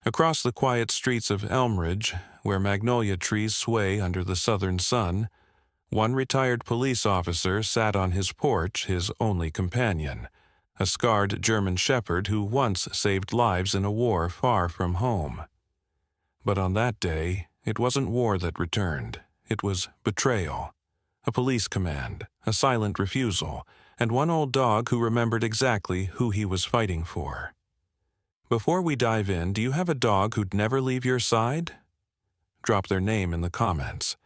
Across the quiet streets of Elmridge, where magnolia trees sway under the southern sun, one retired police officer sat on his porch, his only companion, a scarred German shepherd who once saved lives in a war far from home. But on that day, it wasn't war that returned. It was betrayal, a police command, a silent refusal, and one old dog who remembered exactly who he was fighting for. Before we dive in, do you have a dog who'd never leave your side? Drop their name in the comments.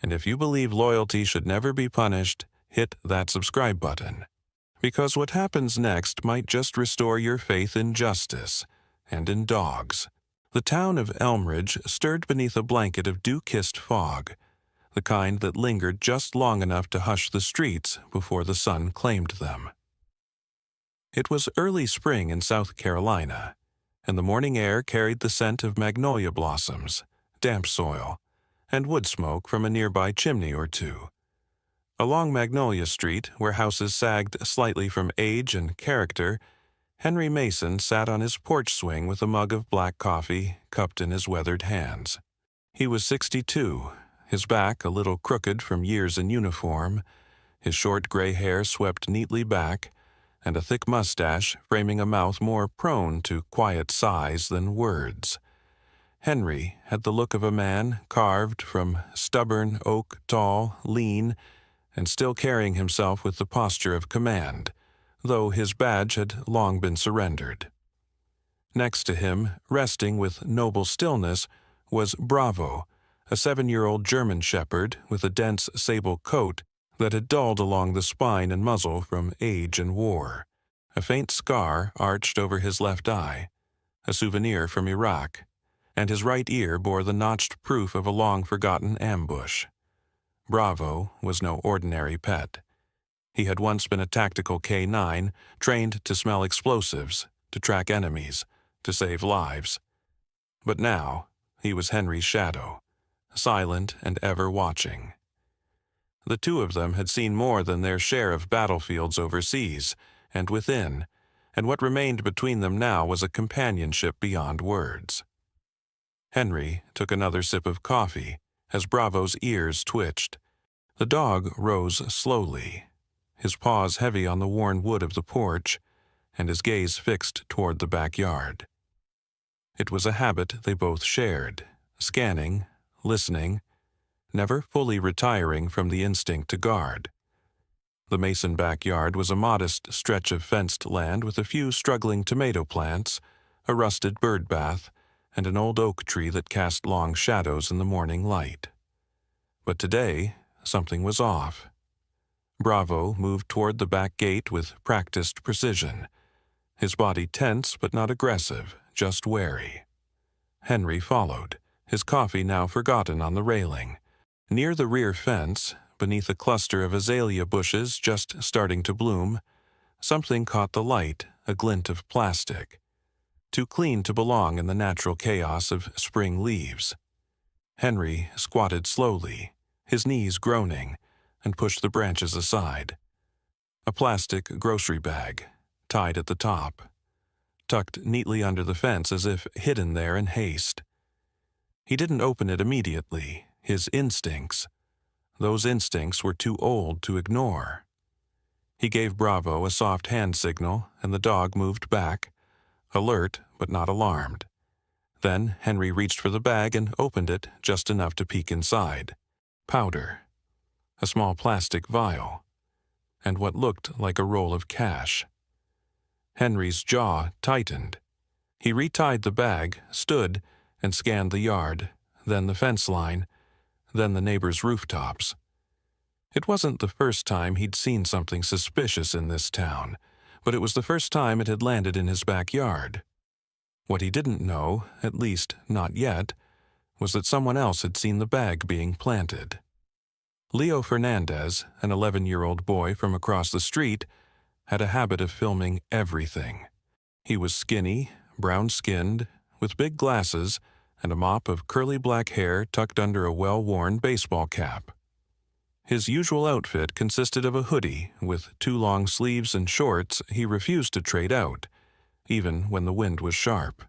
And if you believe loyalty should never be punished, hit that subscribe button. Because what happens next might just restore your faith in justice and in dogs. The town of Elmridge stirred beneath a blanket of dew-kissed fog, the kind that lingered just long enough to hush the streets before the sun claimed them. It was early spring in South Carolina, and the morning air carried the scent of magnolia blossoms, damp soil, and wood smoke from a nearby chimney or two. Along Magnolia Street, where houses sagged slightly from age and character, Henry Mason sat on his porch swing with a mug of black coffee cupped in his weathered hands. He was 62, his back a little crooked from years in uniform, his short gray hair swept neatly back, and a thick mustache framing a mouth more prone to quiet sighs than words. Henry had the look of a man carved from stubborn oak, tall, lean, and still carrying himself with the posture of command, though his badge had long been surrendered. Next to him, resting with noble stillness, was Bravo, a 7-year-old German shepherd with a dense sable coat that had dulled along the spine and muzzle from age and war. A faint scar arched over his left eye, a souvenir from Iraq, and his right ear bore the notched proof of a long-forgotten ambush. Bravo was no ordinary pet. He had once been a tactical K-9, trained to smell explosives, to track enemies, to save lives. But now, he was Henry's shadow, silent and ever watching. The two of them had seen more than their share of battlefields overseas and within, and what remained between them now was a companionship beyond words. Henry took another sip of coffee as Bravo's ears twitched. The dog rose slowly, his paws heavy on the worn wood of the porch, and his gaze fixed toward the backyard. It was a habit they both shared, scanning, listening, never fully retiring from the instinct to guard. The Mason backyard was a modest stretch of fenced land with a few struggling tomato plants, a rusted bird bath, and an old oak tree that cast long shadows in the morning light. But today, something was off. Bravo moved toward the back gate with practiced precision, his body tense but not aggressive, just wary. Henry followed, his coffee now forgotten on the railing. Near the rear fence, beneath a cluster of azalea bushes just starting to bloom, something caught the light, a glint of plastic, too clean to belong in the natural chaos of spring leaves. Henry squatted slowly, his knees groaning, and pushed the branches aside. A plastic grocery bag, tied at the top, tucked neatly under the fence as if hidden there in haste. He didn't open it immediately. His instincts, those instincts were too old to ignore. He gave Bravo a soft hand signal, and the dog moved back, alert but not alarmed. Then Henry reached for the bag and opened it just enough to peek inside. Powder, a small plastic vial, and what looked like a roll of cash. Henry's jaw tightened. He retied the bag, stood, and scanned the yard, then the fence line, then the neighbors' rooftops. It wasn't the first time he'd seen something suspicious in this town, but it was the first time it had landed in his backyard. What he didn't know, at least not yet, was that someone else had seen the bag being planted. Leo Fernandez, an 11-year-old boy from across the street, had a habit of filming everything. He was skinny, brown-skinned, with big glasses, and a mop of curly black hair tucked under a well-worn baseball cap. His usual outfit consisted of a hoodie with 2 long sleeves and shorts he refused to trade out, even when the wind was sharp.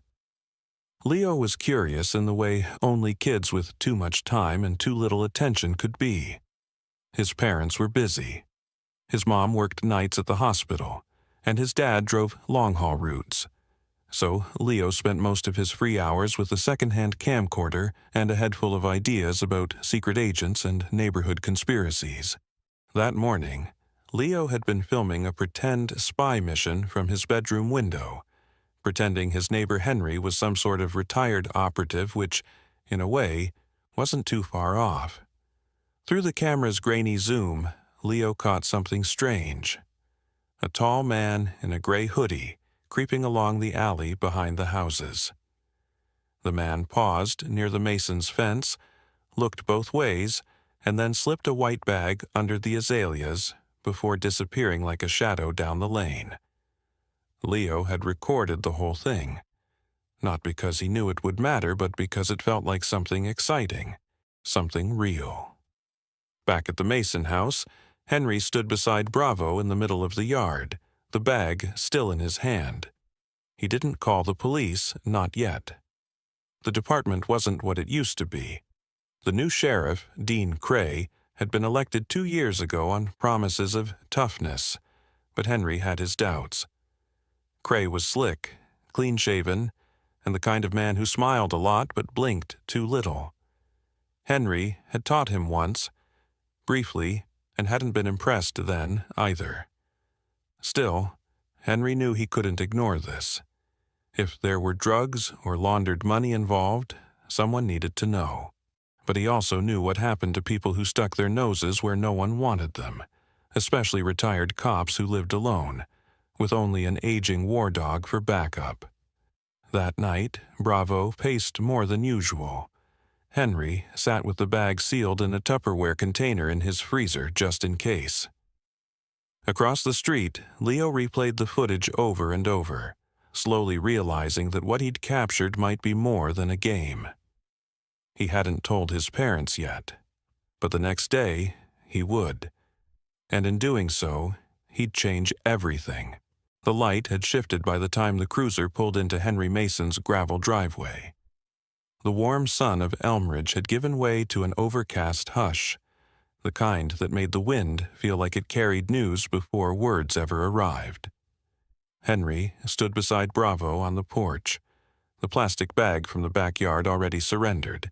Leo was curious in the way only kids with too much time and too little attention could be. His parents were busy. His mom worked nights at the hospital, and his dad drove long-haul routes. So Leo spent most of his free hours with a second-hand camcorder and a head full of ideas about secret agents and neighborhood conspiracies. That morning, Leo had been filming a pretend spy mission from his bedroom window, pretending his neighbor Henry was some sort of retired operative which, in a way, wasn't too far off. Through the camera's grainy zoom, Leo caught something strange. A tall man in a gray hoodie creeping along the alley behind the houses. The man paused near the mason's fence, looked both ways, and then slipped a white bag under the azaleas before disappearing like a shadow down the lane. Leo had recorded the whole thing, not because he knew it would matter, but because it felt like something exciting, something real. Back at the Mason house, Henry stood beside Bravo in the middle of the yard, the bag still in his hand. He didn't call the police, not yet. The department wasn't what it used to be. The new sheriff, Dean Cray, had been elected 2 years ago on promises of toughness, but Henry had his doubts. Cray was slick, clean-shaven, and the kind of man who smiled a lot but blinked too little. Henry had taught him once, briefly, and hadn't been impressed then either. Still, Henry knew he couldn't ignore this. If there were drugs or laundered money involved, someone needed to know. But he also knew what happened to people who stuck their noses where no one wanted them, especially retired cops who lived alone, with only an aging war dog for backup. That night, Bravo paced more than usual. Henry sat with the bag sealed in a Tupperware container in his freezer just in case. Across the street, Leo replayed the footage over and over, slowly realizing that what he'd captured might be more than a game. He hadn't told his parents yet, but the next day he would. And in doing so, he'd change everything. The light had shifted by the time the cruiser pulled into Henry Mason's gravel driveway. The warm sun of Elmridge had given way to an overcast hush, the kind that made the wind feel like it carried news before words ever arrived. Henry stood beside Bravo on the porch, the plastic bag from the backyard already surrendered,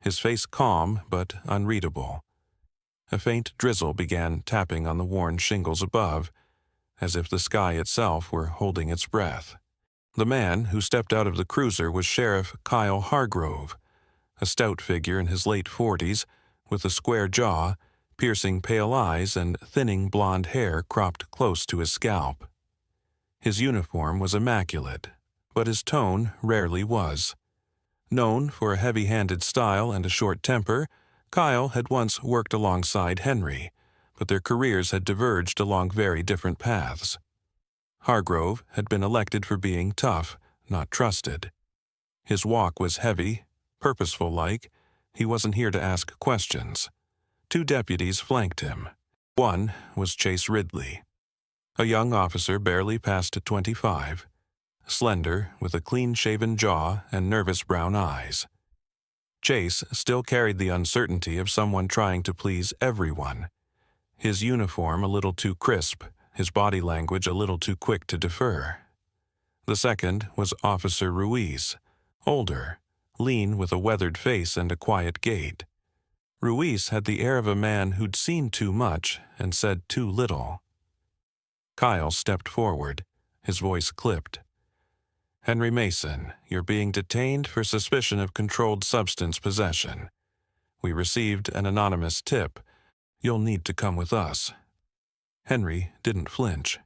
his face calm but unreadable. A faint drizzle began tapping on the worn shingles above, as if the sky itself were holding its breath. The man who stepped out of the cruiser was Sheriff Kyle Hargrove, a stout figure in his late 40s, with a square jaw, piercing pale eyes, and thinning blonde hair cropped close to his scalp. His uniform was immaculate, but his tone rarely was. Known for a heavy-handed style and a short temper, Kyle had once worked alongside Henry, but their careers had diverged along very different paths. Hargrove had been elected for being tough, not trusted. His walk was heavy, purposeful-like. He wasn't here to ask questions. 2 deputies flanked him. One was Chase Ridley, a young officer barely past 25, slender, with a clean-shaven jaw and nervous brown eyes. Chase still carried the uncertainty of someone trying to please everyone. His uniform a little too crisp, his body language a little too quick to defer. The second was Officer Ruiz, older, lean with a weathered face and a quiet gait. Ruiz had the air of a man who'd seen too much and said too little. Kyle stepped forward, his voice clipped. "Henry Mason, you're being detained for suspicion of controlled substance possession. We received an anonymous tip. You'll need to come with us." Henry didn't flinch.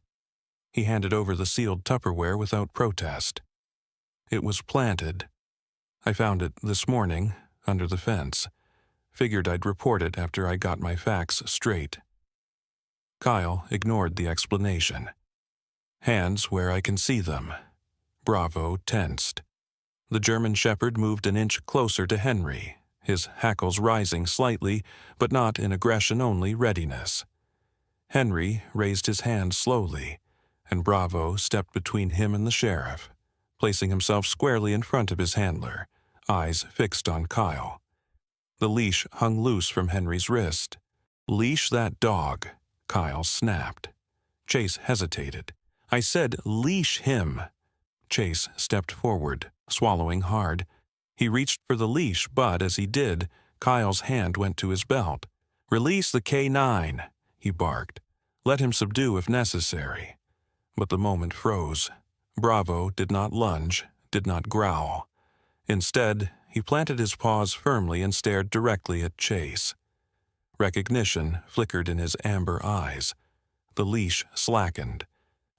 He handed over the sealed Tupperware without protest. It was planted. I found it this morning, under the fence. Figured I'd report it after I got my facts straight. Kyle ignored the explanation. "Hands where I can see them." Bravo tensed. The German shepherd moved an inch closer to Henry, his hackles rising slightly, but not in aggression-only readiness. Henry raised his hand slowly, and Bravo stepped between him and the sheriff, placing himself squarely in front of his handler, eyes fixed on Kyle. The leash hung loose from Henry's wrist. "Leash that dog," Kyle snapped. Chase hesitated. "I said leash him." Chase stepped forward, swallowing hard. He reached for the leash, but as he did, Kyle's hand went to his belt. "Release the K9, he barked. "Let him subdue if necessary." But the moment froze. Bravo did not lunge, did not growl. Instead, he planted his paws firmly and stared directly at Chase. Recognition flickered in his amber eyes. The leash slackened,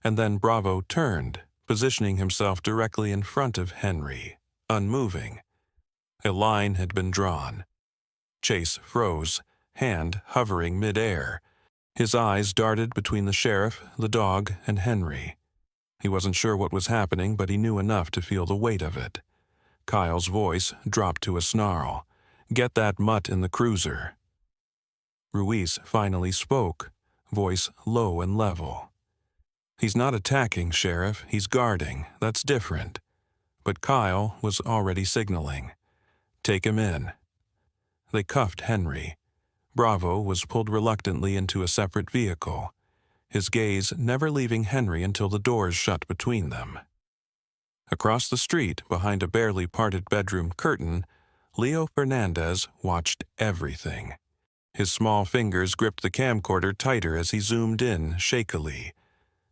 and then Bravo turned, positioning himself directly in front of Henry, unmoving. A line had been drawn. Chase froze, hand hovering midair. His eyes darted between the sheriff, the dog, and Henry. He wasn't sure what was happening, but he knew enough to feel the weight of it. Kyle's voice dropped to a snarl. "Get that mutt in the cruiser." Ruiz finally spoke, voice low and level. "He's not attacking, Sheriff. He's guarding. That's different." But Kyle was already signaling. "Take him in." They cuffed Henry. Bravo was pulled reluctantly into a separate vehicle, his gaze never leaving Henry until the doors shut between them. Across the street, behind a barely parted bedroom curtain, Leo Fernandez watched everything. His small fingers gripped the camcorder tighter as he zoomed in shakily.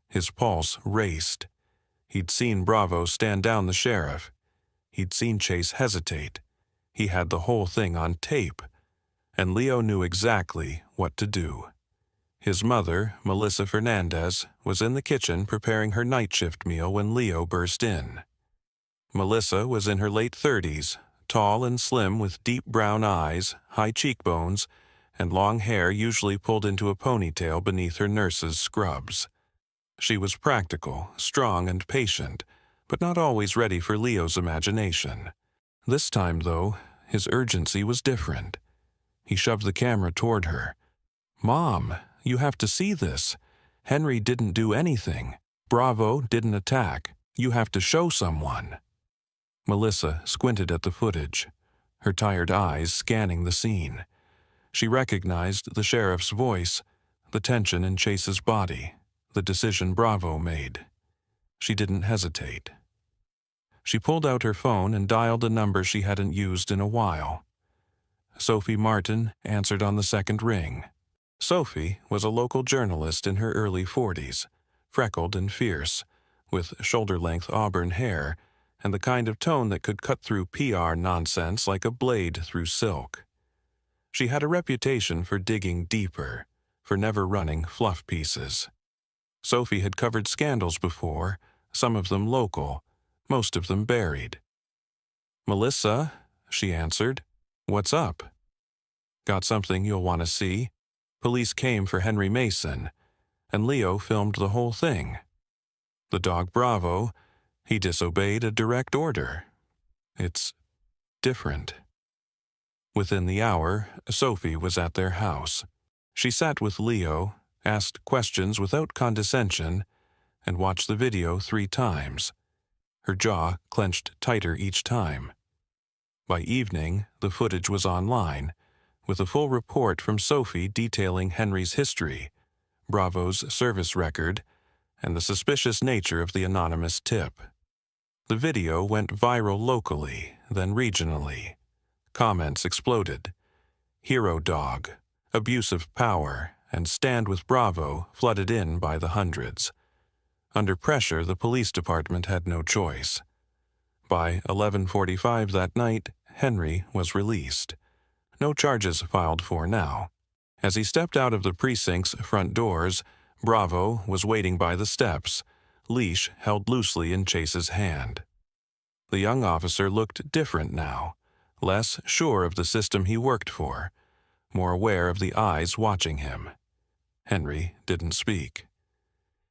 His pulse raced. He'd seen Bravo stand down the sheriff. He'd seen Chase hesitate. He had the whole thing on tape. And Leo knew exactly what to do. His mother, Melissa Fernandez, was in the kitchen preparing her night shift meal when Leo burst in. Melissa was in her late 30s, tall and slim with deep brown eyes, high cheekbones, and long hair usually pulled into a ponytail beneath her nurse's scrubs. She was practical, strong, and patient, but not always ready for Leo's imagination. This time, though, his urgency was different. He shoved the camera toward her. "Mom, you have to see this. Henry didn't do anything. Bravo didn't attack. You have to show someone." Melissa squinted at the footage, her tired eyes scanning the scene. She recognized the sheriff's voice, the tension in Chase's body, the decision Bravo made. She didn't hesitate. She pulled out her phone and dialed a number she hadn't used in a while. Sophie Martin answered on the second ring. Sophie was a local journalist in her early 40s, freckled and fierce, with shoulder-length auburn hair and the kind of tone that could cut through PR nonsense like a blade through silk. She had a reputation for digging deeper, for never running fluff pieces. Sophie had covered scandals before, some of them local, most of them buried. "Melissa," she answered. "What's up?" "Got something you'll want to see. Police came for Henry Mason, and Leo filmed the whole thing. The dog Bravo, he disobeyed a direct order. It's different." Within the hour, Sophie was at their house. She sat with Leo, asked questions without condescension, and watched the video 3 times. Her jaw clenched tighter each time. By evening, the footage was online, with a full report from Sophie detailing Henry's history, Bravo's service record, and the suspicious nature of the anonymous tip. The video went viral locally, then regionally. Comments exploded. "Hero dog," "abuse of power," and "stand with Bravo" flooded in by the hundreds. Under pressure, the police department had no choice. By 11:45 that night, Henry was released. No charges filed for now. As he stepped out of the precinct's front doors, Bravo was waiting by the steps, leash held loosely in Chase's hand. The young officer looked different now, less sure of the system he worked for, more aware of the eyes watching him. Henry didn't speak.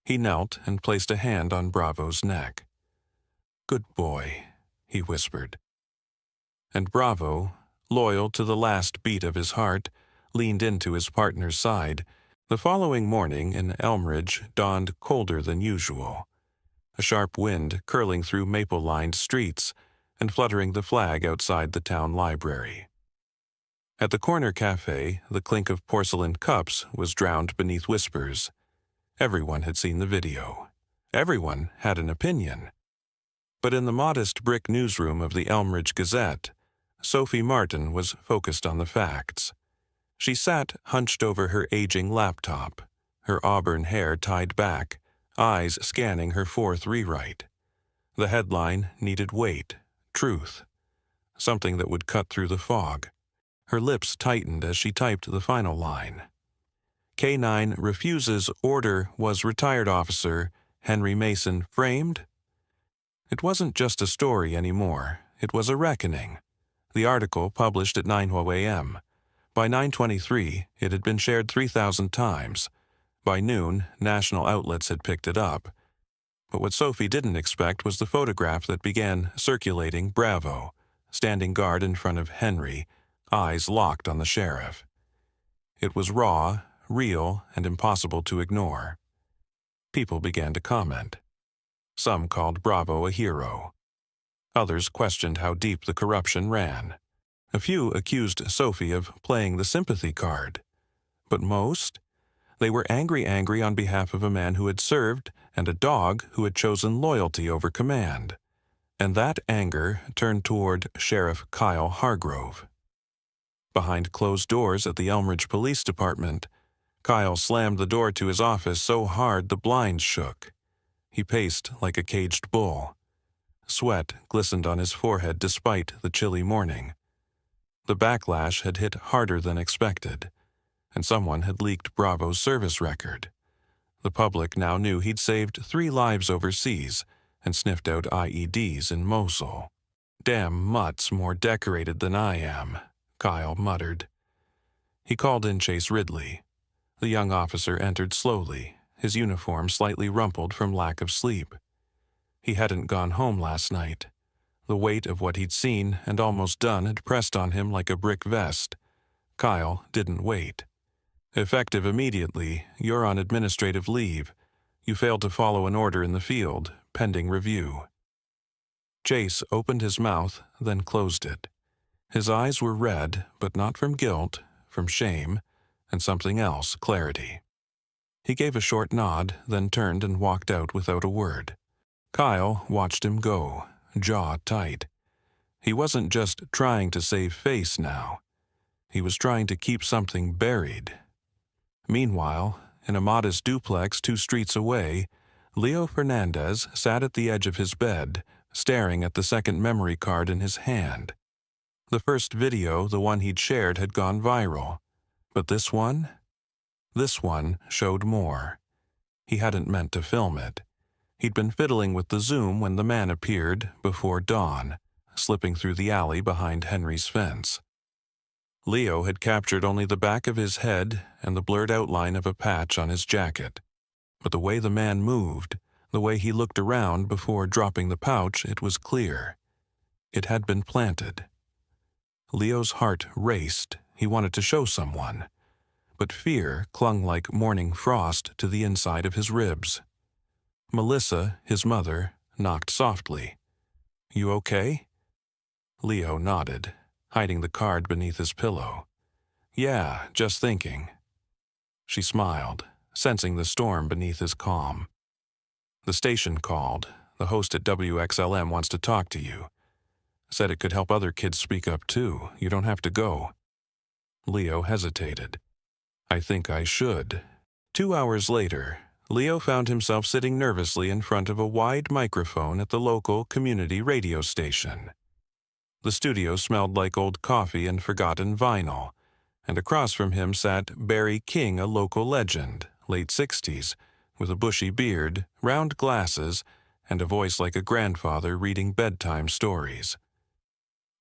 He knelt and placed a hand on Bravo's neck. "Good boy," he whispered. And Bravo, loyal to the last beat of his heart, leaned into his partner's side. The following morning in Elmridge dawned colder than usual. a sharp wind curling through maple-lined streets and fluttering the flag outside the town library. At the corner cafe, the clink of porcelain cups was drowned beneath whispers. Everyone had seen the video. Everyone had an opinion. But in the modest brick newsroom of the Elmridge Gazette, Sophie Martin was focused on the facts. She sat hunched over her aging laptop, her auburn hair tied back, eyes scanning her fourth rewrite. The headline needed weight, truth, something that would cut through the fog. Her lips tightened as she typed the final line. K9 refuses order was retired officer Henry Mason framed? It wasn't just a story anymore. It was a reckoning. The article published at 9 a.m. By 9:23, it had been shared 3,000 times. By noon, national outlets had picked it up. But what Sophie didn't expect was the photograph that began circulating Bravo, standing guard in front of Henry, eyes locked on the sheriff. It was raw, real, and impossible to ignore. People began to comment. Some called Bravo a hero. Others questioned how deep the corruption ran. A few accused Sophie of playing the sympathy card. But most? They were angry on behalf of a man who had served and a dog who had chosen loyalty over command. And that anger turned toward Sheriff Kyle Hargrove. Behind closed doors at the Elmridge Police Department, Kyle slammed the door to his office so hard the blinds shook. He paced like a caged bull. Sweat glistened on his forehead despite the chilly morning. The backlash had hit harder than expected, and someone had leaked Bravo's service record. The public now knew he'd saved 3 lives overseas and sniffed out IEDs in Mosul. "Damn mutt's more decorated than I am," Kyle muttered. He called in Chase Ridley. The young officer entered slowly, his uniform slightly rumpled from lack of sleep. He hadn't gone home last night. The weight of what he'd seen and almost done had pressed on him like a brick vest. Kyle didn't wait. "Effective immediately, you're on administrative leave. You failed to follow an order in the field, pending review." Chase opened his mouth, then closed it. His eyes were red, but not from guilt, from shame, and something else, clarity. He gave a short nod, then turned and walked out without a word. Kyle watched him go, jaw tight. He wasn't just trying to save face now. He was trying to keep something buried. Meanwhile, in a modest duplex 2 streets away, Leo Fernandez sat at the edge of his bed, staring at the second memory card in his hand. The first video, the one he'd shared, had gone viral. But this one? This one showed more. He hadn't meant to film it. He'd been fiddling with the zoom when the man appeared before dawn, slipping through the alley behind Henry's fence. Leo had captured only the back of his head and the blurred outline of a patch on his jacket. But the way the man moved, the way he looked around before dropping the pouch, it was clear. It had been planted. Leo's heart raced. He wanted to show someone. But fear clung like morning frost to the inside of his ribs. Melissa, his mother, knocked softly. "You okay?" Leo nodded, hiding the card beneath his pillow. "Yeah, just thinking." She smiled, sensing the storm beneath his calm. "The station called. The host at WXLM wants to talk to you. Said it could help other kids speak up too. You don't have to go." Leo hesitated. "I think I should." 2 hours later, Leo found himself sitting nervously in front of a wide microphone at the local community radio station. The studio smelled like old coffee and forgotten vinyl, and across from him sat Barry King, a local legend, late 60s, with a bushy beard, round glasses, and a voice like a grandfather reading bedtime stories.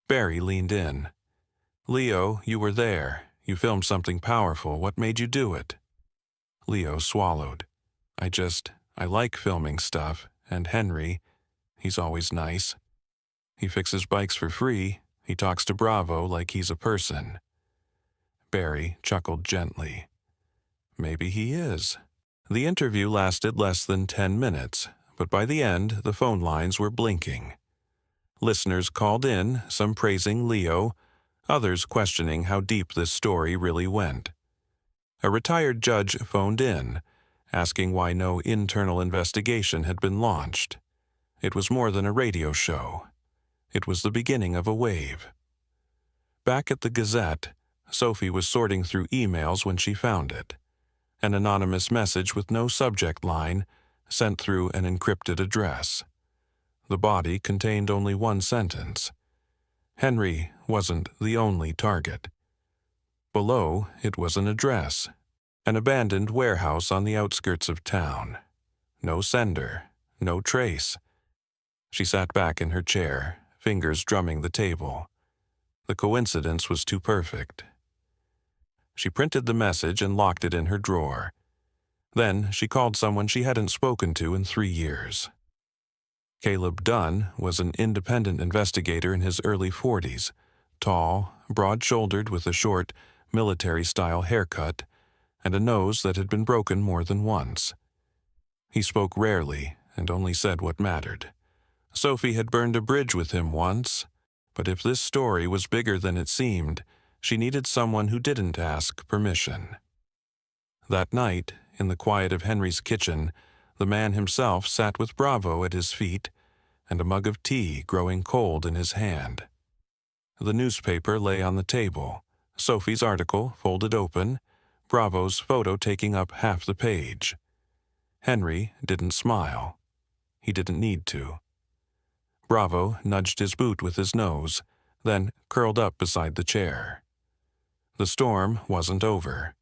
Barry leaned in. "Leo, you were there. You filmed something powerful. What made you do it?" Leo swallowed. I like filming stuff, and Henry, he's always nice. He fixes bikes for free. He talks to Bravo like he's a person." Barry chuckled gently. "Maybe he is." The interview lasted less than 10 minutes, but by the end the phone lines were blinking. Listeners called in, some praising Leo, others questioning how deep this story really went. A retired judge phoned in, asking why no internal investigation had been launched. It was more than a radio show. It was the beginning of a wave. Back at the Gazette, Sophie was sorting through emails when she found it. An anonymous message with no subject line, sent through an encrypted address. The body contained only one sentence. Henry wasn't the only target. Below, it was an address, an abandoned warehouse on the outskirts of town. No sender, no trace. She sat back in her chair, fingers drumming the table. The coincidence was too perfect. She printed the message and locked it in her drawer. Then she called someone she hadn't spoken to in 3 years. Caleb Dunn was an independent investigator in his early 40s, tall, broad-shouldered with a short, military-style haircut, and a nose that had been broken more than once. He spoke rarely and only said what mattered. Sophie had burned a bridge with him once, but if this story was bigger than it seemed, she needed someone who didn't ask permission. That night, in the quiet of Henry's kitchen, the man himself sat with Bravo at his feet and a mug of tea growing cold in his hand. The newspaper lay on the table, Sophie's article folded open, Bravo's photo taking up half the page. Henry didn't smile. He didn't need to. Bravo nudged his boot with his nose, then curled up beside the chair. The storm wasn't over.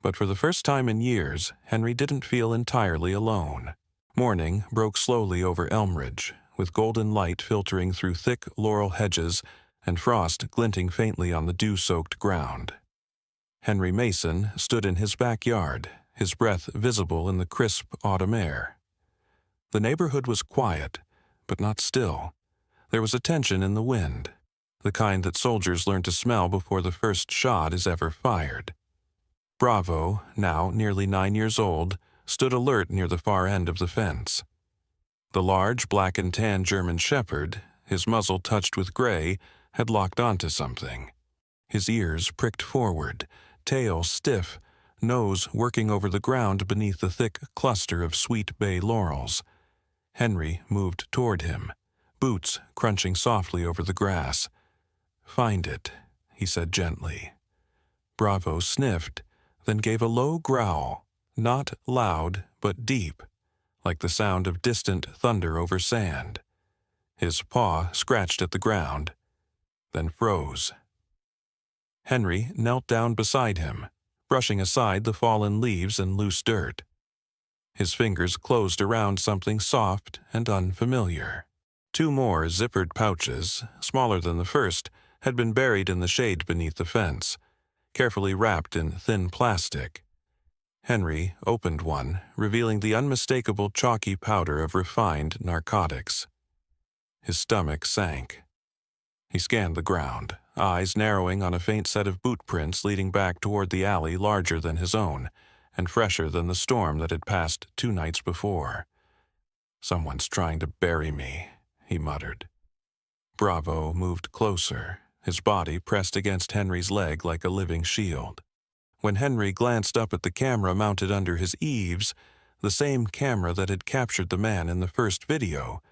But for the first time in years, Henry didn't feel entirely alone. Morning broke slowly over Elmridge, with golden light filtering through thick laurel hedges and frost glinting faintly on the dew-soaked ground. Henry Mason stood in his backyard, his breath visible in the crisp autumn air. The neighborhood was quiet, but not still. There was a tension in the wind, the kind that soldiers learn to smell before the first shot is ever fired. Bravo, now nearly 9 years old, stood alert near the far end of the fence. The large black and tan German shepherd, his muzzle touched with gray, had locked onto something. His ears pricked forward, tail stiff, nose working over the ground beneath the thick cluster of sweet bay laurels. Henry moved toward him, boots crunching softly over the grass. "Find it," he said gently. Bravo sniffed, then gave a low growl, not loud but deep, like the sound of distant thunder over sand. His paw scratched at the ground, then froze. Henry knelt down beside him, brushing aside the fallen leaves and loose dirt. His fingers closed around something soft and unfamiliar. 2 more zippered pouches, smaller than the first, had been buried in the shade beneath the fence, carefully wrapped in thin plastic. Henry opened one, revealing the unmistakable chalky powder of refined narcotics. His stomach sank. He scanned the ground, eyes narrowing on a faint set of boot prints leading back toward the alley larger than his own, and fresher than the storm that had passed 2 nights before. "Someone's trying to bury me," he muttered. Bravo moved closer, his body pressed against Henry's leg like a living shield. When Henry glanced up at the camera mounted under his eaves, the same camera that had captured the man in the first video,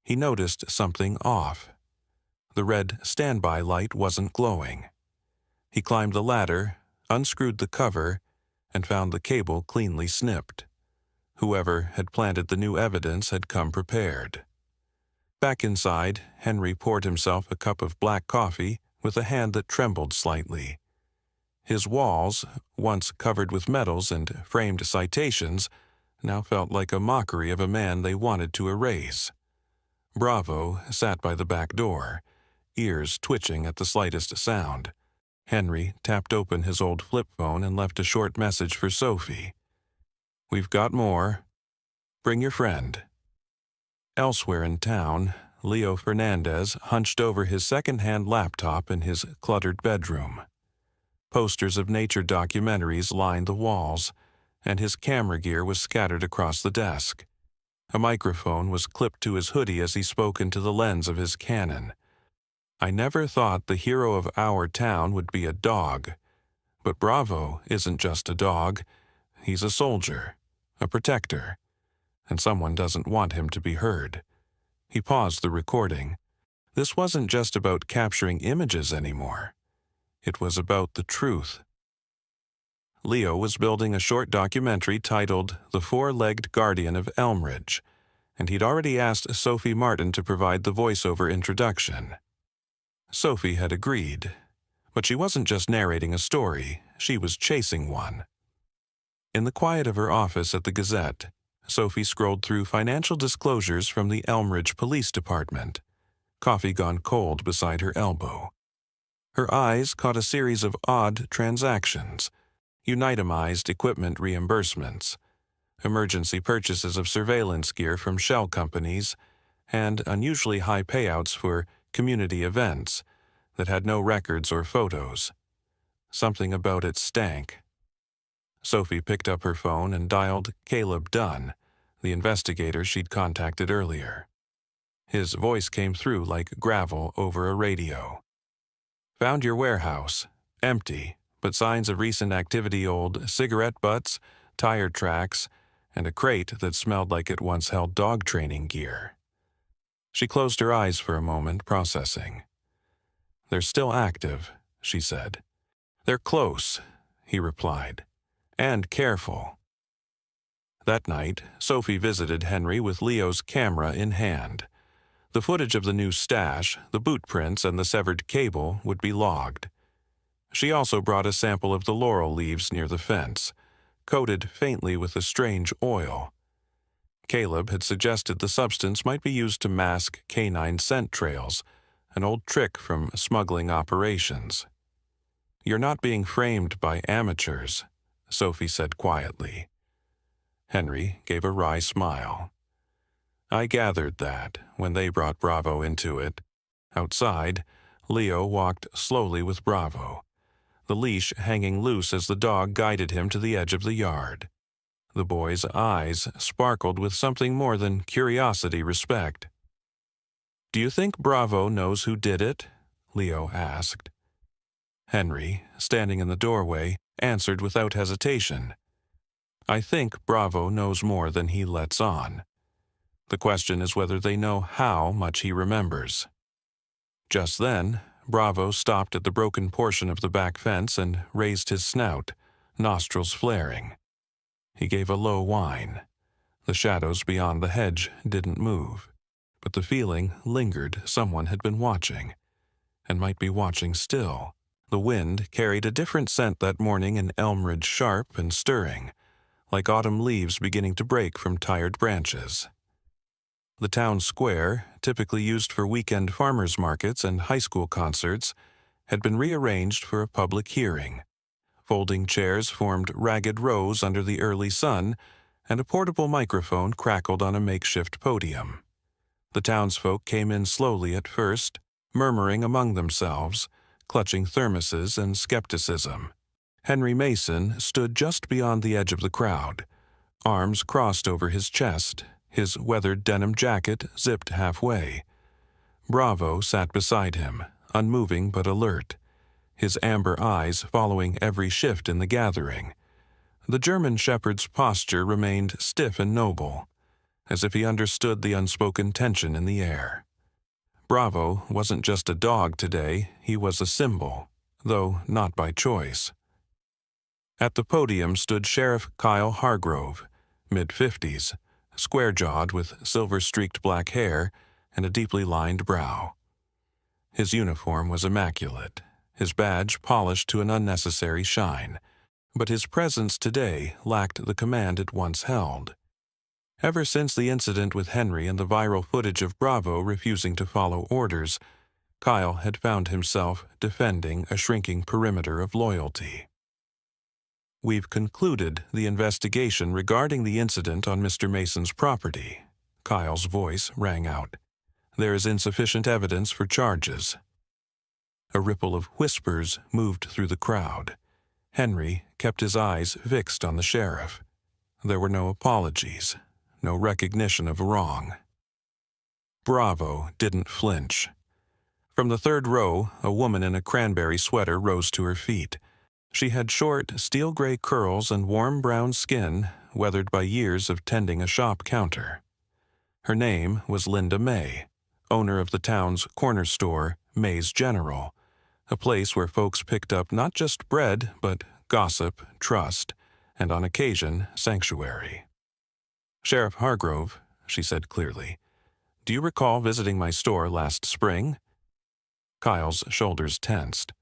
he noticed something off. The red standby light wasn't glowing. He climbed the ladder, unscrewed the cover, and found the cable cleanly snipped. Whoever had planted the new evidence had come prepared. Back inside, Henry poured himself a cup of black coffee with a hand that trembled slightly. His walls, once covered with medals and framed citations, now felt like a mockery of a man they wanted to erase. Bravo sat by the back door, ears twitching at the slightest sound. Henry tapped open his old flip phone and left a short message for Sophie. "We've got more. Bring your friend." Elsewhere in town, Leo Fernandez hunched over his second-hand laptop in his cluttered bedroom. Posters of nature documentaries lined the walls, and his camera gear was scattered across the desk. A microphone was clipped to his hoodie as he spoke into the lens of his Canon. "I never thought the hero of our town would be a dog. But Bravo isn't just a dog. He's a soldier, a protector, and someone doesn't want him to be heard." He paused the recording. This wasn't just about capturing images anymore. It was about the truth. Leo was building a short documentary titled The Four-Legged Guardian of Elmridge, and he'd already asked Sophie Martin to provide the voiceover introduction. Sophie had agreed, but she wasn't just narrating a story, she was chasing one. In the quiet of her office at the Gazette, Sophie scrolled through financial disclosures from the Elmridge Police Department, coffee gone cold beside her elbow. Her eyes caught a series of odd transactions: unitemized equipment reimbursements, emergency purchases of surveillance gear from shell companies, and unusually high payouts for community events that had no records or photos. Something about it stank. Sophie picked up her phone and dialed Caleb Dunn, the investigator she'd contacted earlier. His voice came through like gravel over a radio. "Found your warehouse. Empty, but signs of recent activity: old cigarette butts, tire tracks, and a crate that smelled like it once held dog training gear." She closed her eyes for a moment, processing. "They're still active," she said. "They're close," he replied, "and careful." That night, Sophie visited Henry with Leo's camera in hand. The footage of the new stash, the boot prints, and the severed cable would be logged. She also brought a sample of the laurel leaves near the fence, coated faintly with a strange oil. Caleb had suggested the substance might be used to mask canine scent trails, an old trick from smuggling operations. "You're not being framed by amateurs," Sophie said quietly. Henry gave a wry smile. "I gathered that when they brought Bravo into it." Outside, Leo walked slowly with Bravo, the leash hanging loose as the dog guided him to the edge of the yard. The boy's eyes sparkled with something more than curiosity, respect. "Do you think Bravo knows who did it?" Leo asked. Henry, standing in the doorway, answered without hesitation. "I think Bravo knows more than he lets on. The question is whether they know how much he remembers." Just then, Bravo stopped at the broken portion of the back fence and raised his snout, nostrils flaring. He gave a low whine. The shadows beyond the hedge didn't move, but the feeling lingered someone had been watching, and might be watching still. The wind carried a different scent that morning in Elmridge, sharp and stirring, like autumn leaves beginning to break from tired branches. The town square, typically used for weekend farmers' markets and high school concerts, had been rearranged for a public hearing. Folding chairs formed ragged rows under the early sun, and a portable microphone crackled on a makeshift podium. The townsfolk came in slowly at first, murmuring among themselves, clutching thermoses and skepticism. Henry Mason stood just beyond the edge of the crowd, arms crossed over his chest, his weathered denim jacket zipped halfway. Bravo sat beside him, unmoving but alert, his amber eyes following every shift in the gathering. The German shepherd's posture remained stiff and noble, as if he understood the unspoken tension in the air. Bravo wasn't just a dog today, he was a symbol, though not by choice. At the podium stood Sheriff Kyle Hargrove, mid-50s, square-jawed with silver-streaked black hair and a deeply lined brow. His uniform was immaculate, his badge polished to an unnecessary shine, but his presence today lacked the command it once held. Ever since the incident with Henry and the viral footage of Bravo refusing to follow orders, Kyle had found himself defending a shrinking perimeter of loyalty. "We've concluded the investigation regarding the incident on Mr. Mason's property," Kyle's voice rang out. "There is insufficient evidence for charges." A ripple of whispers moved through the crowd. Henry kept his eyes fixed on the sheriff. There were no apologies, no recognition of wrong. Bravo didn't flinch. From the third row, a woman in a cranberry sweater rose to her feet. She had short, steel-gray curls and warm brown skin, weathered by years of tending a shop counter. Her name was Linda May, owner of the town's corner store, May's General, a place where folks picked up not just bread, but gossip, trust, and on occasion, sanctuary. "Sheriff Hargrove," she said clearly, "do you recall visiting my store last spring?" Kyle's shoulders tensed.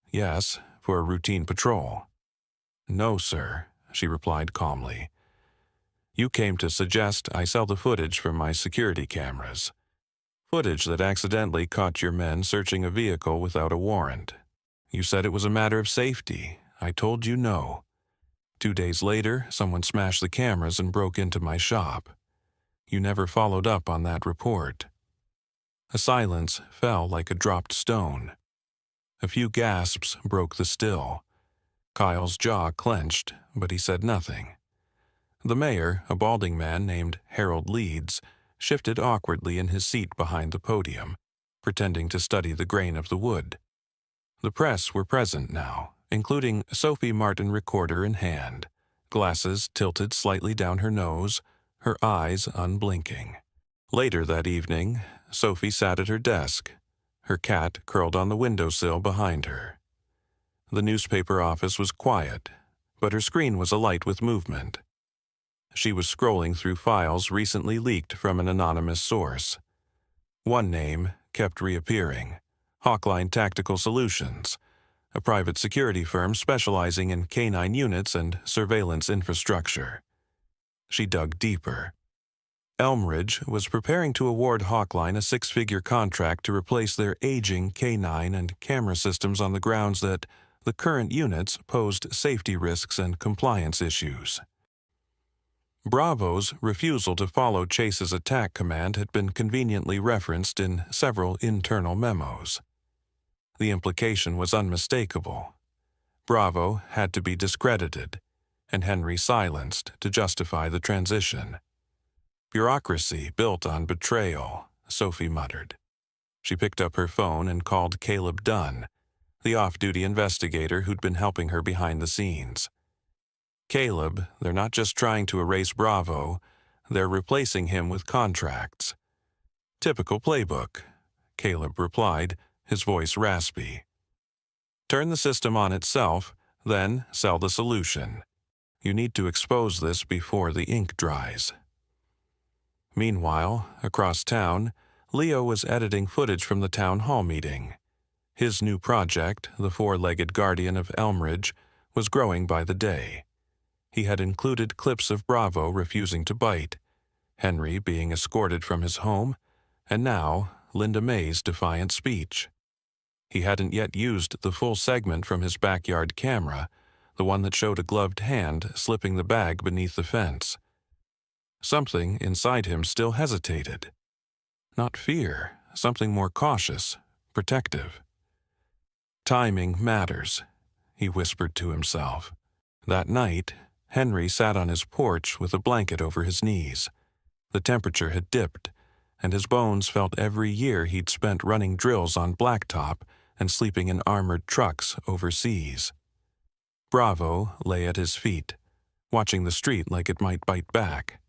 "Yes, for a routine patrol." "No, sir," she replied calmly. "You came to suggest I sell the footage from my security cameras. Footage that accidentally caught your men searching a vehicle without a warrant. You said it was a matter of safety. I told you no. 2 days later, someone smashed the cameras and broke into my shop. You never followed up on that report." A silence fell like a dropped stone. A few gasps broke the still. Kyle's jaw clenched, but he said nothing. The mayor, a balding man named Harold Leeds, shifted awkwardly in his seat behind the podium, pretending to study the grain of the wood. The press were present now, including Sophie Martin, recorder in hand, glasses tilted slightly down her nose, her eyes unblinking. Later that evening, Sophie sat at her desk, her cat curled on the windowsill behind her. The newspaper office was quiet, but her screen was alight with movement. She was scrolling through files recently leaked from an anonymous source. One name kept reappearing: Hawkline Tactical Solutions, a private security firm specializing in canine units and surveillance infrastructure. She dug deeper. Elmridge was preparing to award Hawkline a 6-figure contract to replace their aging canine and camera systems on the grounds that the current units posed safety risks and compliance issues. Bravo's refusal to follow Chase's attack command had been conveniently referenced in several internal memos. The implication was unmistakable. Bravo had to be discredited, and Henry silenced to justify the transition. "Bureaucracy built on betrayal," Sophie muttered. She picked up her phone and called Caleb Dunn, the off-duty investigator who'd been helping her behind the scenes. "Caleb, they're not just trying to erase Bravo, they're replacing him with contracts." "Typical playbook," Caleb replied, his voice raspy. "Turn the system on itself, then sell the solution. You need to expose this before the ink dries." Meanwhile, across town, Leo was editing footage from the town hall meeting. His new project, the four-legged guardian of Elmridge, was growing by the day. He had included clips of Bravo refusing to bite, Henry being escorted from his home, and now Linda May's defiant speech. He hadn't yet used the full segment from his backyard camera, the one that showed a gloved hand slipping the bag beneath the fence. Something inside him still hesitated. Not fear, something more cautious, protective. "Timing matters," he whispered to himself. That night, Henry sat on his porch with a blanket over his knees. The temperature had dipped, and his bones felt every year he'd spent running drills on blacktop and sleeping in armored trucks overseas. Bravo lay at his feet, watching the street like it might bite back.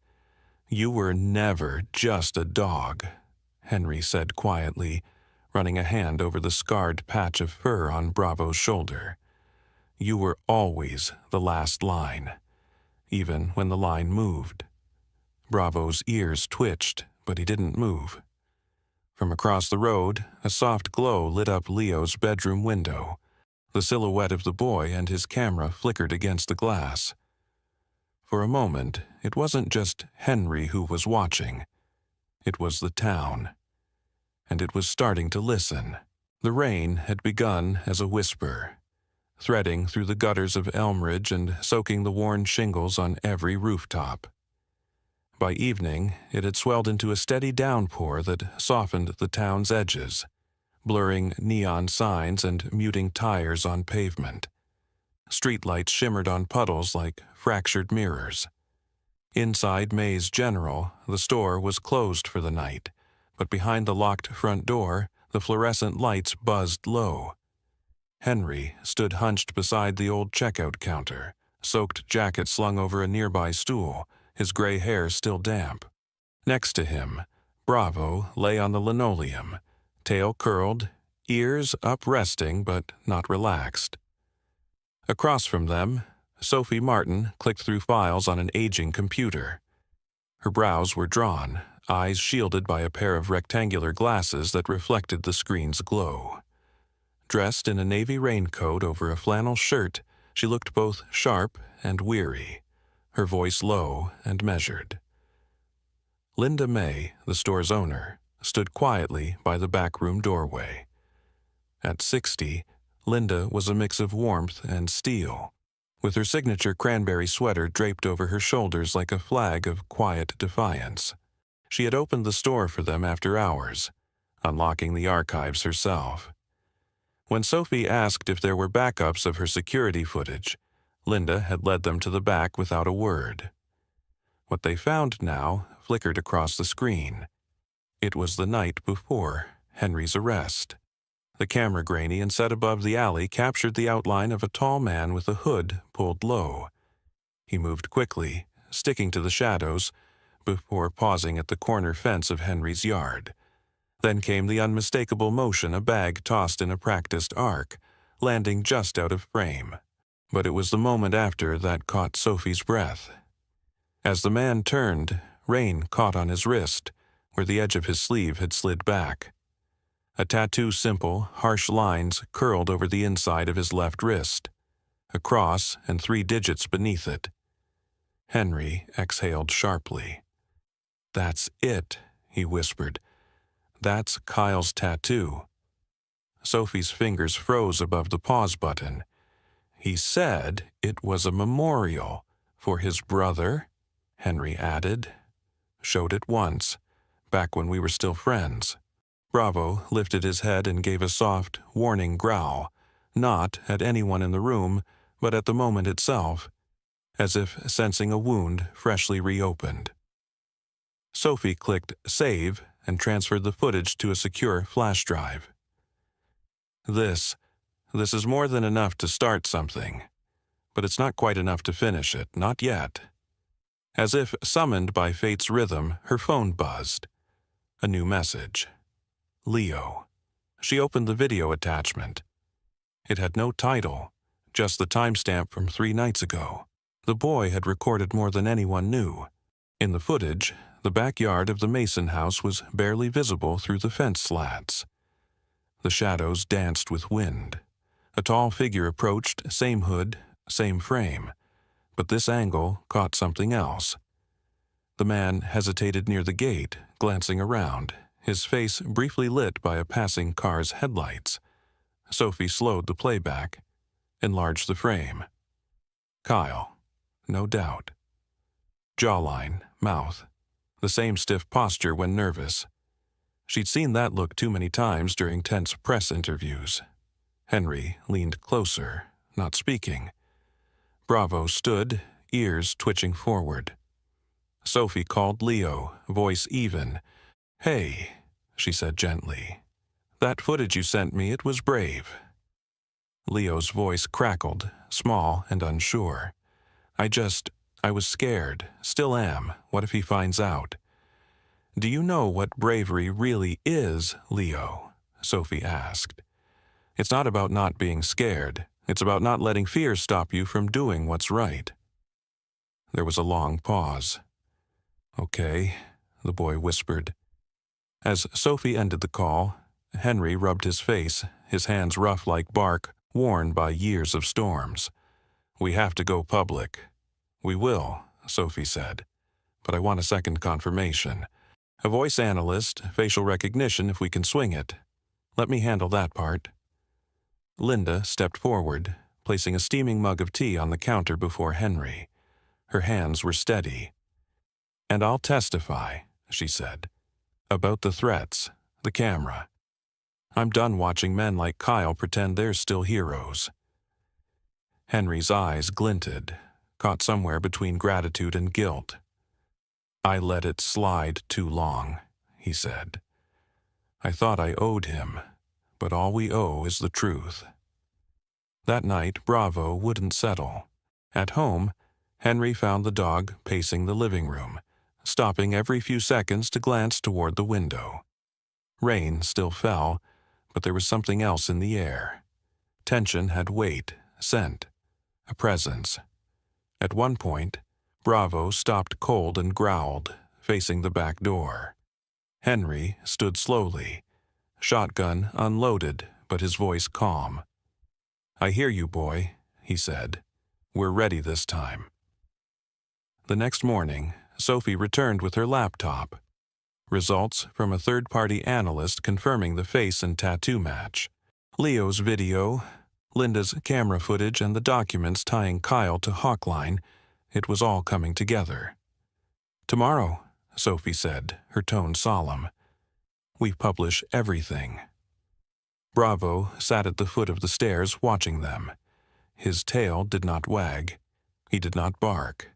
"You were never just a dog," Henry said quietly, running a hand over the scarred patch of fur on Bravo's shoulder. "You were always the last line, even when the line moved." Bravo's ears twitched, but he didn't move. From across the road, a soft glow lit up Leo's bedroom window. The silhouette of the boy and his camera flickered against the glass. For a moment, it wasn't just Henry who was watching. It was the town. And it was starting to listen. The rain had begun as a whisper, threading through the gutters of Elmridge and soaking the worn shingles on every rooftop. By evening, it had swelled into a steady downpour that softened the town's edges, blurring neon signs and muting tires on pavement. Streetlights shimmered on puddles like fractured mirrors. Inside May's General, the store was closed for the night, but behind the locked front door, the fluorescent lights buzzed low. Henry stood hunched beside the old checkout counter, soaked jacket slung over a nearby stool, his gray hair still damp. Next to him, Bravo lay on the linoleum, tail curled, ears up resting but not relaxed. Across from them, Sophie Martin clicked through files on an aging computer. Her brows were drawn, eyes shielded by a pair of rectangular glasses that reflected the screen's glow. Dressed in a navy raincoat over a flannel shirt, she looked both sharp and weary, her voice low and measured. Linda May, the store's owner, stood quietly by the backroom doorway. At 60, Linda was a mix of warmth and steel, with her signature cranberry sweater draped over her shoulders like a flag of quiet defiance. She had opened the store for them after hours, unlocking the archives herself. When Sophie asked if there were backups of her security footage, Linda had led them to the back without a word. What they found now flickered across the screen. It was the night before Henry's arrest. The camera, grainy and set above the alley, captured the outline of a tall man with a hood pulled low. He moved quickly, sticking to the shadows, before pausing at the corner fence of Henry's yard. Then came the unmistakable motion, a bag tossed in a practiced arc, landing just out of frame. But it was the moment after that caught Sophie's breath. As the man turned, rain caught on his wrist, where the edge of his sleeve had slid back. A tattoo simple, harsh lines curled over the inside of his left wrist, a cross and 3 digits beneath it. Henry exhaled sharply. "That's it," he whispered. "That's Kyle's tattoo." Sophie's fingers froze above the pause button. "He said it was a memorial for his brother," Henry added. "Showed it once, back when we were still friends." Bravo lifted his head and gave a soft, warning growl, not at anyone in the room, but at the moment itself, as if sensing a wound freshly reopened. Sophie clicked Save and transferred the footage to a secure flash drive. This is more than enough to start something, but it's not quite enough to finish it, not yet." As if summoned by fate's rhythm, her phone buzzed. A new message. Leo. She opened the video attachment. It had no title, just the timestamp from 3 nights ago. The boy had recorded more than anyone knew. In the footage, the backyard of the Mason house was barely visible through the fence slats. The shadows danced with wind. A tall figure approached, same hood, same frame. But this angle caught something else. The man hesitated near the gate, glancing around, his face briefly lit by a passing car's headlights. Sophie slowed the playback, enlarged the frame. Kyle, no doubt. Jawline, mouth, the same stiff posture when nervous. She'd seen that look too many times during tense press interviews. Henry leaned closer, not speaking. Bravo stood, ears twitching forward. Sophie called Leo, voice even. "Hey," she said gently. "That footage you sent me, it was brave." Leo's voice crackled, small and unsure. I was scared, still am. What if he finds out?" "Do you know what bravery really is, Leo?" Sophie asked. "It's not about not being scared. It's about not letting fear stop you from doing what's right." There was a long pause. "Okay," the boy whispered. As Sophie ended the call, Henry rubbed his face, his hands rough like bark, worn by years of storms. "We have to go public." "We will," Sophie said. "But I want a second confirmation. A voice analyst, facial recognition if we can swing it. Let me handle that part." Linda stepped forward, placing a steaming mug of tea on the counter before Henry. Her hands were steady. "And I'll testify," she said, "about the threats, the camera. I'm done watching men like Kyle pretend they're still heroes." Henry's eyes glinted, caught somewhere between gratitude and guilt. "I let it slide too long," he said. "I thought I owed him, but all we owe is the truth." That night, Bravo wouldn't settle. At home, Henry found the dog pacing the living room, stopping every few seconds to glance toward the window. Rain still fell, but there was something else in the air. Tension had weight, scent, a presence. At one point, Bravo stopped cold and growled, facing the back door. Henry stood slowly, shotgun unloaded, but his voice calm. "I hear you, boy," he said. "We're ready this time." The next morning, Sophie returned with her laptop. Results from a third-party analyst confirming the face and tattoo match. Leo's video, Linda's camera footage, and the documents tying Kyle to Hawkline, it was all coming together. "Tomorrow," Sophie said, her tone solemn, "we publish everything." Bravo sat at the foot of the stairs watching them. His tail did not wag. He did not bark.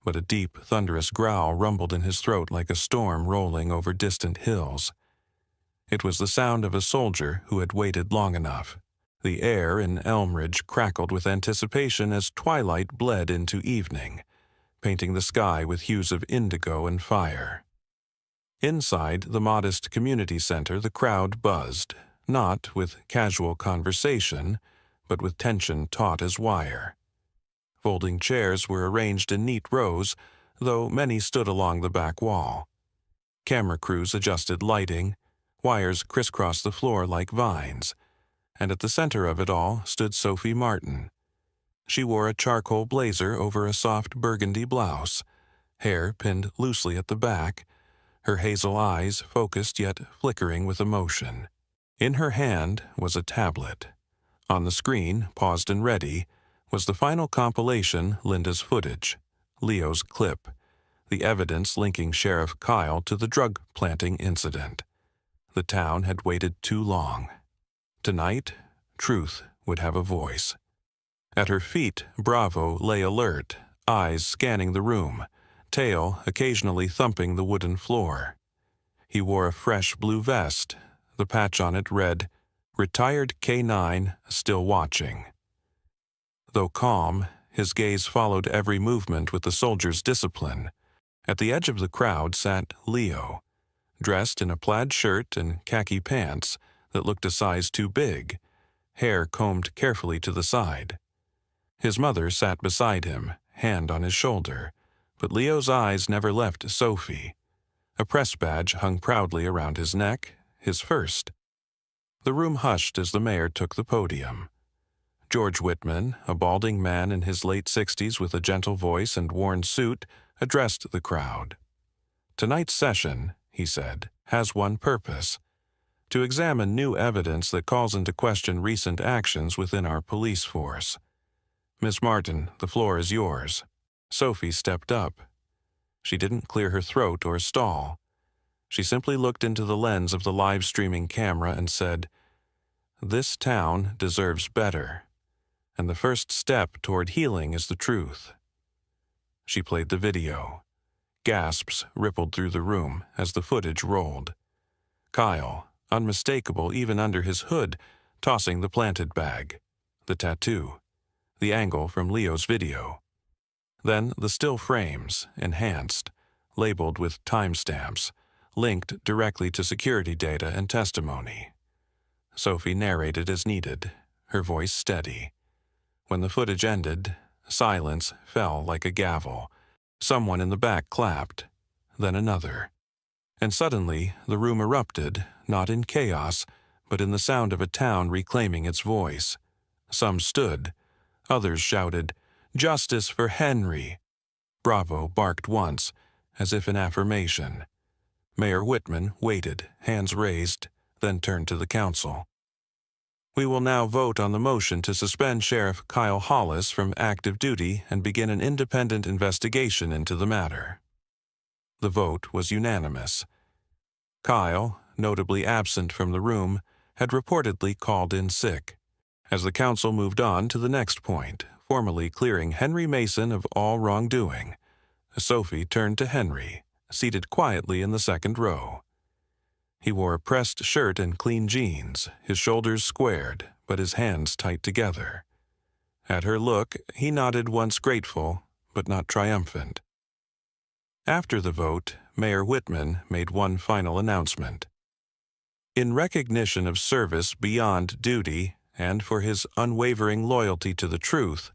But a deep, thunderous growl rumbled in his throat like a storm rolling over distant hills. It was the sound of a soldier who had waited long enough. The air in Elmridge crackled with anticipation as twilight bled into evening, painting the sky with hues of indigo and fire. Inside the modest community center, the crowd buzzed, not with casual conversation, but with tension taut as wire. Folding chairs were arranged in neat rows, though many stood along the back wall. Camera crews adjusted lighting, wires crisscrossed the floor like vines, and at the center of it all stood Sophie Martin. She wore a charcoal blazer over a soft burgundy blouse, hair pinned loosely at the back, her hazel eyes focused yet flickering with emotion. In her hand was a tablet. On the screen, paused and ready, was the final compilation, Linda's footage, Leo's clip, the evidence linking Sheriff Kyle to the drug planting incident. The town had waited too long. Tonight, truth would have a voice. At her feet, Bravo lay alert, eyes scanning the room, tail occasionally thumping the wooden floor. He wore a fresh blue vest. The patch on it read, "Retired K-9, still watching." Though calm, his gaze followed every movement with the soldier's discipline. At the edge of the crowd sat Leo, dressed in a plaid shirt and khaki pants that looked a size too big, hair combed carefully to the side. His mother sat beside him, hand on his shoulder, but Leo's eyes never left Sophie. A press badge hung proudly around his neck, his first. The room hushed as the mayor took the podium. George Whitman, a balding man in his late 60s with a gentle voice and worn suit, addressed the crowd. "Tonight's session," he said, "has one purpose: to examine new evidence that calls into question recent actions within our police force. Miss Martin, the floor is yours." Sophie stepped up. She didn't clear her throat or stall. She simply looked into the lens of the live-streaming camera and said, "This town deserves better, and the first step toward healing is the truth." She played the video. Gasps rippled through the room as the footage rolled. Kyle, unmistakable even under his hood, tossing the planted bag, the tattoo, the angle from Leo's video. Then the still frames, enhanced, labeled with timestamps, linked directly to security data and testimony. Sophie narrated as needed, her voice steady. When the footage ended, silence fell like a gavel. Someone in the back clapped, then another. And suddenly the room erupted, not in chaos, but in the sound of a town reclaiming its voice. Some stood. Others shouted, "Justice for Henry!" Bravo barked once, as if in affirmation. Mayor Whitman waited, hands raised, then turned to the council. "We will now vote on the motion to suspend Sheriff Kyle Hollis from active duty and begin an independent investigation into the matter." The vote was unanimous. Kyle, notably absent from the room, had reportedly called in sick. As the council moved on to the next point, formally clearing Henry Mason of all wrongdoing, Sophie turned to Henry, seated quietly in the second row. He wore a pressed shirt and clean jeans, his shoulders squared, but his hands tight together. At her look, he nodded once grateful, but not triumphant. After the vote, Mayor Whitman made one final announcement. In recognition of service beyond duty and for his unwavering loyalty to the truth,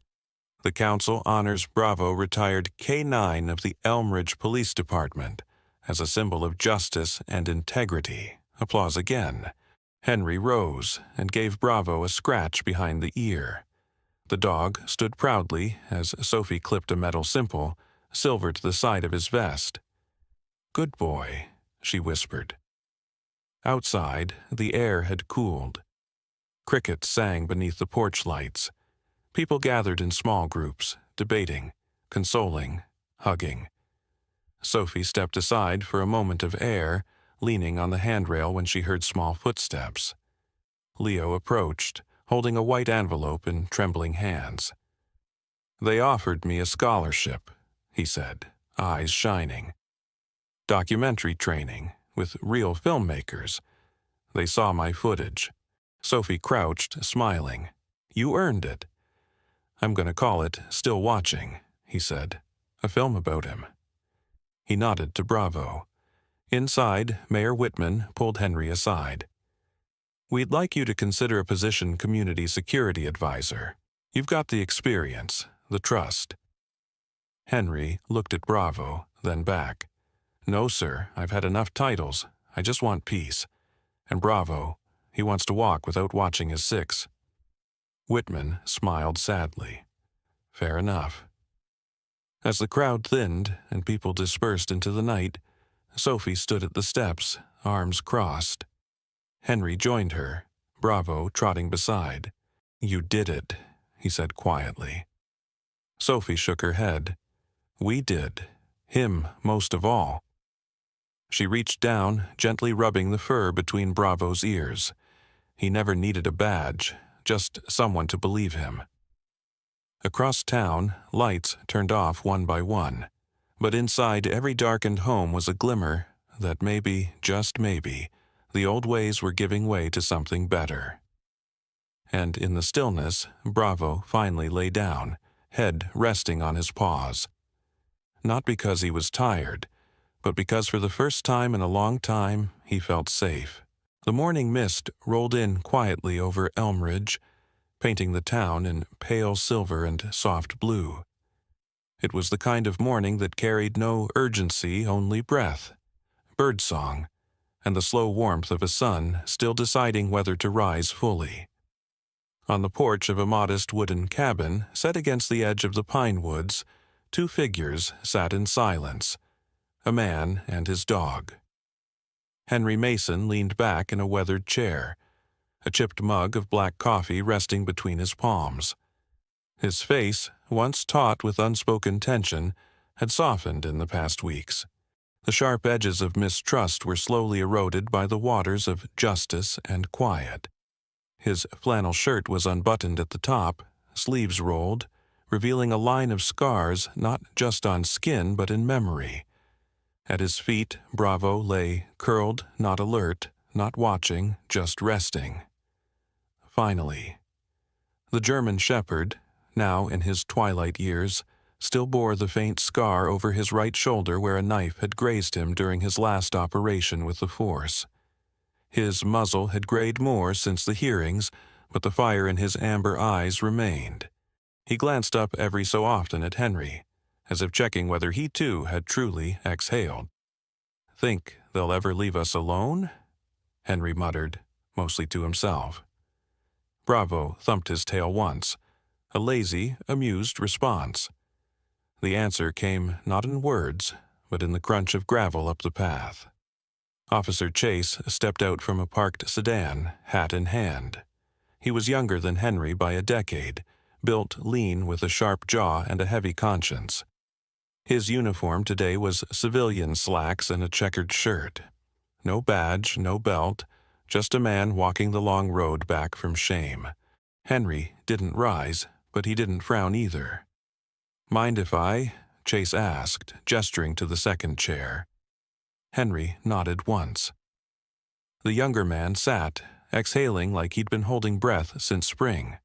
the council honors Bravo retired K-9 of the Elmridge Police Department as a symbol of justice and integrity. Applause again. Henry rose and gave Bravo a scratch behind the ear. The dog stood proudly as Sophie clipped a metal simple, silver to the side of his vest. "Good boy," she whispered. Outside, the air had cooled. Crickets sang beneath the porch lights. People gathered in small groups, debating, consoling, hugging. Sophie stepped aside for a moment of air, leaning on the handrail when she heard small footsteps. Leo approached, holding a white envelope in trembling hands. "They offered me a scholarship," he said, eyes shining. "Documentary training, with real filmmakers. They saw my footage." Sophie crouched, smiling. "You earned it." "I'm going to call it Still Watching," he said. "A film about him." He nodded to Bravo. Inside, Mayor Whitman pulled Henry aside. "We'd like you to consider a position community security advisor. You've got the experience, the trust." Henry looked at Bravo, then back. "No, sir, I've had enough titles. I just want peace. And Bravo, he wants to walk without watching his six." Whitman smiled sadly. "Fair enough." As the crowd thinned and people dispersed into the night, Sophie stood at the steps, arms crossed. Henry joined her, Bravo trotting beside. "You did it," he said quietly. Sophie shook her head. "We did. Him most of all." She reached down, gently rubbing the fur between Bravo's ears. He never needed a badge, just someone to believe him. Across town, lights turned off one by one, but inside every darkened home was a glimmer that maybe, just maybe, the old ways were giving way to something better. And in the stillness, Bravo finally lay down, head resting on his paws. Not because he was tired, but because for the first time in a long time he felt safe. The morning mist rolled in quietly over Elmridge, painting the town in pale silver and soft blue. It was the kind of morning that carried no urgency, only breath, birdsong, and the slow warmth of a sun still deciding whether to rise fully. On the porch of a modest wooden cabin, set against the edge of the pine woods, two figures sat in silence, a man and his dog. Henry Mason leaned back in a weathered chair, a chipped mug of black coffee resting between his palms. His face, once taut with unspoken tension, had softened in the past weeks. The sharp edges of mistrust were slowly eroded by the waters of justice and quiet. His flannel shirt was unbuttoned at the top, sleeves rolled, revealing a line of scars not just on skin but in memory. At his feet, Bravo lay curled, not alert, not watching, just resting. Finally, the German shepherd, now in his twilight years, still bore the faint scar over his right shoulder where a knife had grazed him during his last operation with the force. His muzzle had grayed more since the hearings, but the fire in his amber eyes remained. He glanced up every so often at Henry, as if checking whether he too had truly exhaled. "Think they'll ever leave us alone?" Henry muttered, mostly to himself. Bravo thumped his tail once, a lazy, amused response. The answer came not in words, but in the crunch of gravel up the path. Officer Chase stepped out from a parked sedan, hat in hand. He was younger than Henry by a decade, built lean with a sharp jaw and a heavy conscience. His uniform today was civilian slacks and a checkered shirt. No badge, no belt, just a man walking the long road back from shame. Henry didn't rise, but he didn't frown either. "Mind if I?" Chase asked, gesturing to the second chair. Henry nodded once. The younger man sat, exhaling like he'd been holding breath since spring.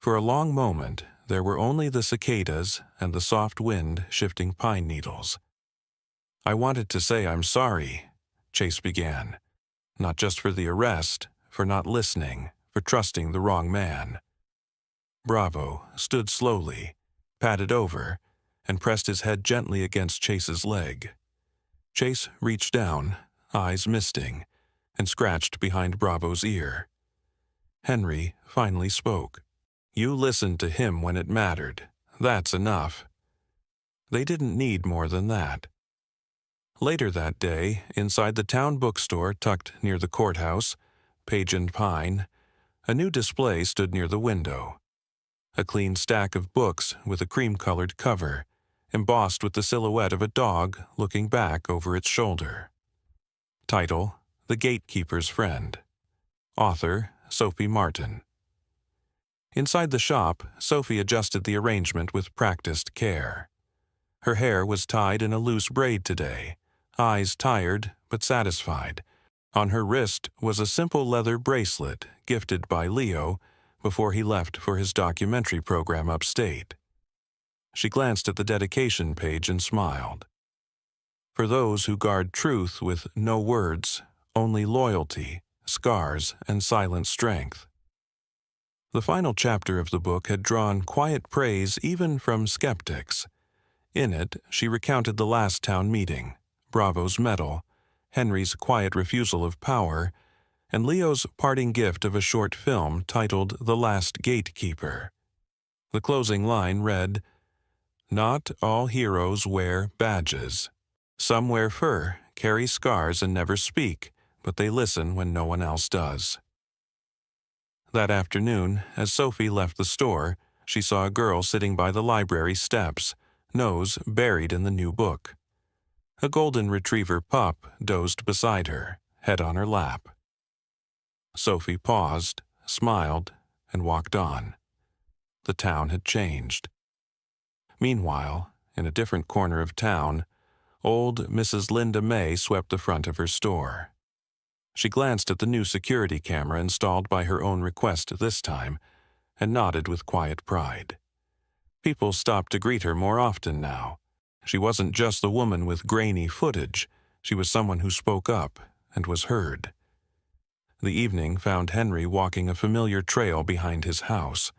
For a long moment, there were only the cicadas and the soft wind shifting pine needles. "I wanted to say I'm sorry," Chase began. "Not just for the arrest, for not listening, for trusting the wrong man." Bravo stood slowly, padded over, and pressed his head gently against Chase's leg. Chase reached down, eyes misting, and scratched behind Bravo's ear. Henry finally spoke. "You listened to him when it mattered. That's enough." They didn't need more than that. Later that day, inside the town bookstore tucked near the courthouse, Page and Pine, a new display stood near the window. A clean stack of books with a cream-colored cover, embossed with the silhouette of a dog looking back over its shoulder. Title: The Gatekeeper's Friend. Author: Sophie Martin. Inside the shop, Sophie adjusted the arrangement with practiced care. Her hair was tied in a loose braid today, eyes tired but satisfied. On her wrist was a simple leather bracelet gifted by Leo before he left for his documentary program upstate. She glanced at the dedication page and smiled. For those who guard truth with no words, only loyalty, scars, and silent strength. The final chapter of the book had drawn quiet praise even from skeptics. In it, she recounted the last town meeting, Bravo's medal, Henry's quiet refusal of power, and Leo's parting gift of a short film titled The Last Gatekeeper. The closing line read, "Not all heroes wear badges. Some wear fur, carry scars, and never speak, but they listen when no one else does." That afternoon, as Sophie left the store, she saw a girl sitting by the library steps, nose buried in the new book. A golden retriever pup dozed beside her, head on her lap. Sophie paused, smiled, and walked on. The town had changed. Meanwhile, in a different corner of town, old Mrs. Linda May swept the front of her store. She glanced at the new security camera installed by her own request this time, and nodded with quiet pride. People stopped to greet her more often now. She wasn't just the woman with grainy footage. She was someone who spoke up and was heard. The evening found Henry walking a familiar trail behind his house.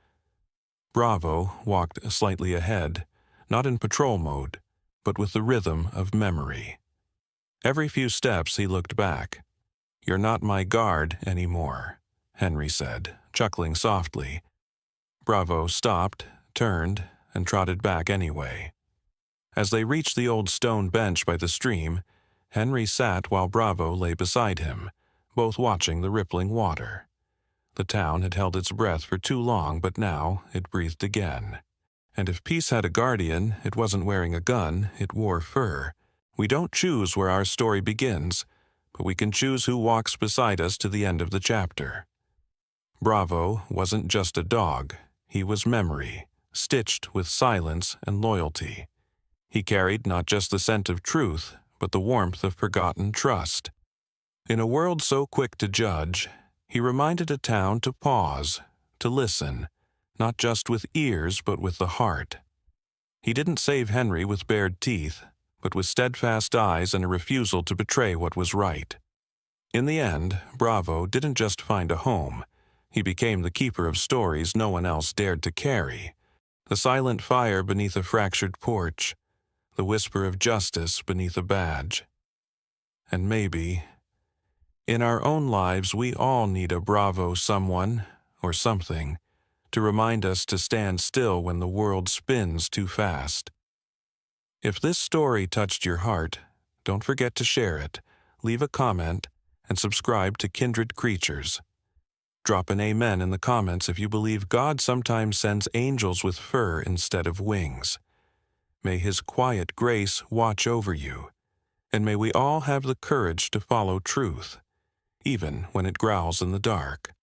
Bravo walked slightly ahead, not in patrol mode, but with the rhythm of memory. Every few steps he looked back. "You're not my guard anymore," Henry said, chuckling softly. Bravo stopped, turned, and trotted back anyway. As they reached the old stone bench by the stream, Henry sat while Bravo lay beside him, both watching the rippling water. The town had held its breath for too long, but now it breathed again. And if peace had a guardian, it wasn't wearing a gun, it wore fur. We don't choose where our story begins, but we can choose who walks beside us to the end of the chapter. Bravo wasn't just a dog, he was memory, stitched with silence and loyalty. He carried not just the scent of truth, but the warmth of forgotten trust. In a world so quick to judge, he reminded a town to pause, to listen, not just with ears but with the heart. He didn't save Henry with bared teeth, but with steadfast eyes and a refusal to betray what was right. In the end, Bravo didn't just find a home. He became the keeper of stories no one else dared to carry. The silent fire beneath a fractured porch, the whisper of justice beneath a badge. And maybe, in our own lives, we all need a Bravo someone, or something, to remind us to stand still when the world spins too fast. If this story touched your heart, don't forget to share it, leave a comment, and subscribe to Kindred Creatures. Drop an amen in the comments if you believe God sometimes sends angels with fur instead of wings. May His quiet grace watch over you, and may we all have the courage to follow truth, even when it growls in the dark.